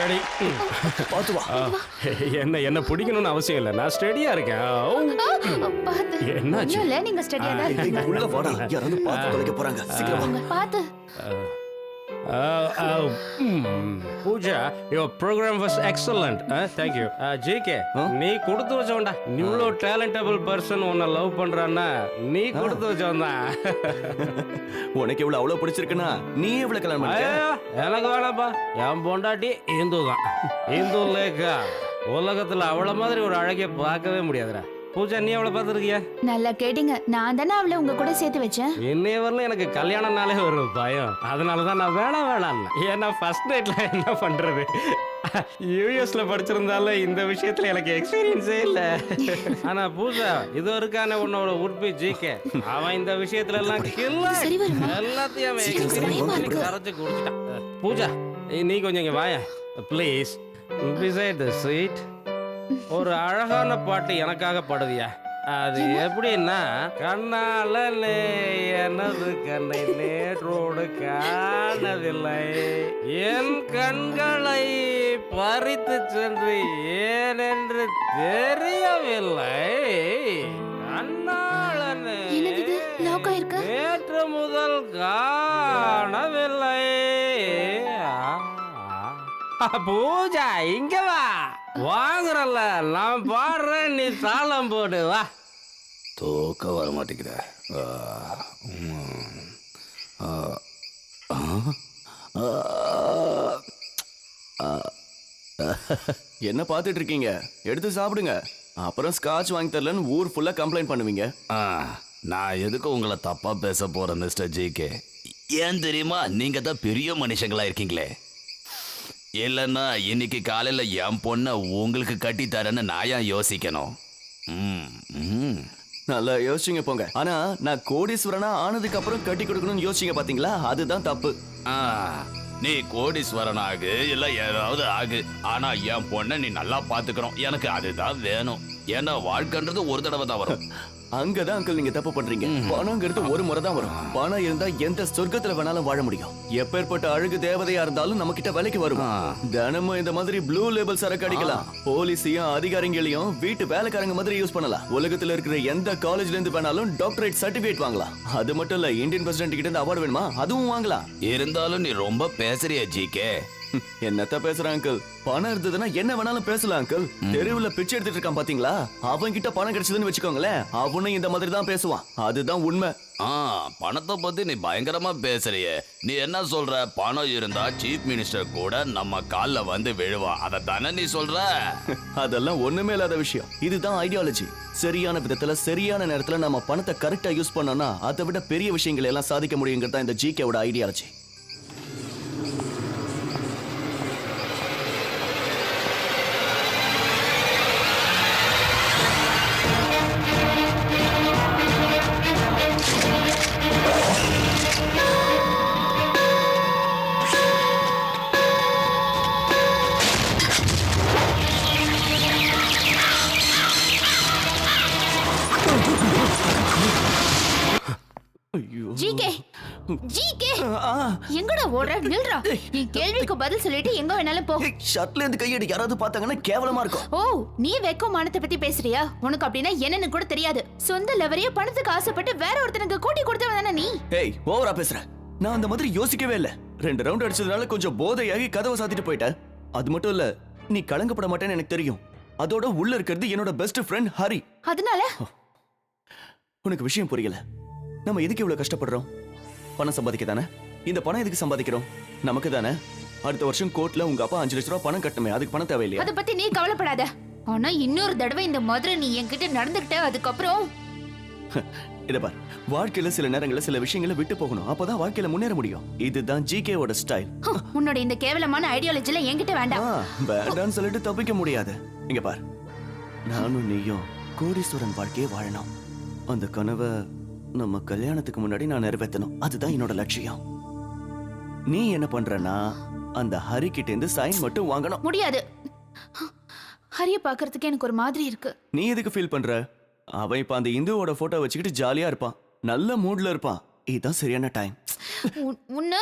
Ready. பாத்து வா. என்ன பிடிக்கணும்னு அவசியம் இல்லை, நான் ஸ்டெடியா இருக்கேன். என்னாச்சு? இல்ல நீங்க ஸ்டடியா தான் இருக்கீங்க. உள்ள வாடா, யாராவது பார்த்து தொலைக்க போறாங்க. சீக்கிரம் வாங்க. பாத்து Pooja, your program was excellent. Thank you. GK, நீ கொடுத்து வச்சவன்டா. இவ்வளோ டேலண்டபிள் பர்சன் உன்னை லவ் பண்றான்னா நீ கொடுத்து வச்சவன் தான். உனக்கு இவ்வளவு அவ்வளவு பிடிச்சிருக்குன்னா நீ எவ்வளவு கல்யாணம் பண்ணிக்க? எனக்கு வேணாப்பா, என் பொண்டாட்டி இந்து தான். இந்து லேக்கா உலகத்துல அவள மாதிரி ஒரு அழகிய பார்க்கவே முடியாதுடா. பூஜா, நீ அவளை பார்த்துருக்கியா? நல்லா கேட்டீங்க. நான் தானே அவளை உங்க கூட சேர்த்து வச்சேன். இன்னைய வரல எனக்கு கல்யாணம்னாலே ஒரு பயம். அதனாலதான் நான் வேணாம். ஏன்னா ஃபர்ஸ்ட் நைட்ல என்ன பண்றது? யூஎஸ்ல படிச்சிருந்தாலும் இந்த விஷயத்துல எனக்கு எக்ஸ்பீரியன்ஸே இல்ல. ஆனா பூஜா, இது இருக்கான உன்னோட உட்பி ஜிகே, அவன் இந்த விஷயத்துல எல்லாம் எல்லாத்தையும் அவன் எக்ஸ்பீரியன்ஸ் கரைச்சு குடிச்சிட்டான். பூஜா, நீ கொஞ்சம் இங்க வாய ப்ளீஸ். பிசைட் தி சீட் ஒரு அழகான பாட்டு எனக்காக பாடுவியா? அது எப்படின்னா, கண்ணால எனது கண்ணை நேற்றோடு காணவில்லை, என் கண்களை பறித்து சென்று ஏனென்று தெரியவில்லை, கண்ணால நேற்று முதல் காணவில்லை. பூஜா, இங்க வா. வாங்குறல்ல, நான் பாடுறேன், நீ தாளம் போடு. வா. தூக்க வர மாட்டேங்கிற. என்ன பார்த்துட்டு இருக்கீங்க? எடுத்து சாப்பிடுங்க. அப்புறம் ஸ்காட்ச் வாங்கி தரலன்னு ஊர் ஃபுல்லா கம்ப்ளைண்ட் பண்ணுவீங்க. நான் எதுக்கு உங்களை தப்பா பேச போறேன் மிஸ்டர் ஜிகே? ஏன் தெரியுமா, நீங்க தான் பெரிய மனுஷங்களா இருக்கீங்களே. இல்லைன்னா இன்னைக்கு காலையில் என் பொண்ணை உங்களுக்கு கட்டி தரேன்னு நான் ஏன் யோசிக்கணும்? நல்லா யோசிச்சுங்க போங்க. ஆனா நான் கோடீஸ்வரனா ஆனதுக்கு அப்புறம் கட்டி கொடுக்கணும்னு யோசிச்சுங்க, பாத்தீங்களா? அதுதான் தப்பு. நீ கோடீஸ்வரன் ஆகு, இல்ல ஏதாவது ஆகு, ஆனா என் பொண்ணை நீ நல்லா பாத்துக்கணும். எனக்கு அதுதான் வேணும். ஏன்னா வாழ்க்கைன்றது ஒரு தடவை தான் வரும். அங்கதான் அங்கிள் நீங்க தப்பு பண்றீங்க. பணங்கிறது ஒரு முறை தான் வரும். பணம் இருந்தா எந்த சொர்க்கத்துல வேணாலும் வாழ முடியும். எப்பேற்பட்ட அழகு தேவதையா இருந்தாலும் நம்ம கிட்ட வேலைக்கு வரும். தினமும் இந்த மாதிரி ப்ளூ லேபிள் சரக்கு அடிக்கலாம். போலீஸையும் அதிகாரிகளையும் வீட்டு வேலைக்காரங்க மாதிரி யூஸ் பண்ணலாம். உலகத்துல இருக்கிற எந்த காலேஜ்ல இருந்து வேணாலும் டாக்டரேட் சர்டிபிகேட் வாங்கலாம். அது மட்டும் இல்ல, இந்தியன் பிரசிடென்ட் கிட்ட இருந்து அவார்டு வேணுமா, அதுவும் வாங்கலாம். இருந்தாலும் நீ ரொம்ப பேசுறிய ஜிகே. என்னத்த பேசுறான் அங்கிள்? பணம் இருந்ததுன்னா என்ன வேணாலும் பேசலாம் அங்கிள். தெருவுல பிச்சை எடுத்துட்டு இருக்கான் பாத்தீங்களா? அவன் கிட்ட பணம் கிடைச்சதுன்னு வச்சுக்கோங்களேன், அவனும் இந்த மாதிரி தான் பேசுவான். அதுதான் உண்மை. பணத்தை பத்தி நீ பயங்கரமா பேசுறிய. நீ என்ன சொல்ற? பணம் இருந்தா சீஃப் மினிஸ்டர் கூட நம்ம கால்ல வந்து விழுவான், அதை தானே நீ சொல்ற? அதெல்லாம் ஒண்ணுமே இல்லாத விஷயம். இதுதான் ஐடியாலஜி. சரியான விதத்துல சரியான நேரத்துல நம்ம பணத்தை கரெக்டா யூஸ் பண்ணோம்னா அதை விட பெரிய விஷயங்களை எல்லாம் சாதிக்க முடியுங்கிறதா இந்த ஜிகேவோட ஐடியாலஜி. எங்கடா ஓடுற? நில்றா. நீ கேள்விக்கு பதில் சொல்லிட்டு எங்க வேணாலும் போ. ஷர்ட்ல இருந்து கையடி யாராவது பார்த்தாங்கன்னா கேவலமா இருக்கும். ஓ, நீ வெக்கம் மானத்தை பத்தி பேசுறியா? உனக்கு அப்படின்னா என்னன்னு கூட தெரியாது. சொந்த லவரையே பணத்துக்கு ஆசைப்பட்டு வேற ஒருத்தனுக்கு கூட்டி கொடுத்தவன் நீ. ஏய், ஓவரா பேசுற. நான் அந்த மாதிரி யோசிக்கவே இல்ல. 2 ரவுண்ட் அடிச்சதுனால கொஞ்சம் போதையாகி கதவை சாத்திட்டு போயிட்டேன். அது மட்டும் இல்ல, நீ கலங்கப்பட மாட்டேன்னு எனக்கு தெரியும். அதோட உள்ள இருக்கிறது என்னோட பெஸ்ட் ஃப்ரெண்ட் ஹரி. அதனால உனக்கு விஷயம் புரியல. நம்ம எதுக்கு இவ்வளவு கஷ்டப்படுறோம்? பணம் சம்பாதிக்க தானே. இந்த பணம் எதுக்கு சம்பாதிக்கிறோம்? நமக்கு தானே. அடுத்த வருஷம் கோர்ட்ல உங்க அப்பா 5 லட்சம் ரூபாய் பணம் கட்டணுமே, அதுக்கு பணம் தேவையில்லையா? அத பத்தி நீ கவலைப்படாத. ஆனா இன்னொரு தடவை இந்த மாதிரி நீ என்கிட்ட நடந்துக்கிட்ட அதுக்கப்புறம் இத பார், வாழ்க்கையில சில நேரங்கள்ல சில விஷயங்களை விட்டு போகணும். அப்பதான் வாழ்க்கையில முன்னேற முடியும். இதுதான் ஜிகேவோட ஸ்டைல். உன்னோட இந்த கேவலமான ஐடியாலஜில என்கிட்ட வேண்டாம். வேண்டான்னு சொல்லிட்டு தப்பிக்க முடியாது. இங்க பார், நானும் நீயும் கோடீஸ்வரன் வாழ்க்கையை வாழணும். அந்த கனவை நம்ம கல்யாணத்துக்கு முன்னாடி நான் நிறைவேற்றணும். அதுதான் என்னோட லட்சியம். நீ என்ன பண்றனா, அந்த ஹரி கிட்ட இருந்து சைன் மட்டும் வாங்கணும். முடியாது. ஹரிய பாக்குறதுக்கு எனக்கு ஒரு மாதிரி இருக்கு. நீ எதுக்கு ஃபீல் பண்ற? அவன் இப்ப அந்த இந்துவோட போட்டோ வச்சுக்கிட்டு ஜாலியா இருப்பான், நல்ல மூட்ல இருப்பான். இதுதான் சரியான டைம். உன்ன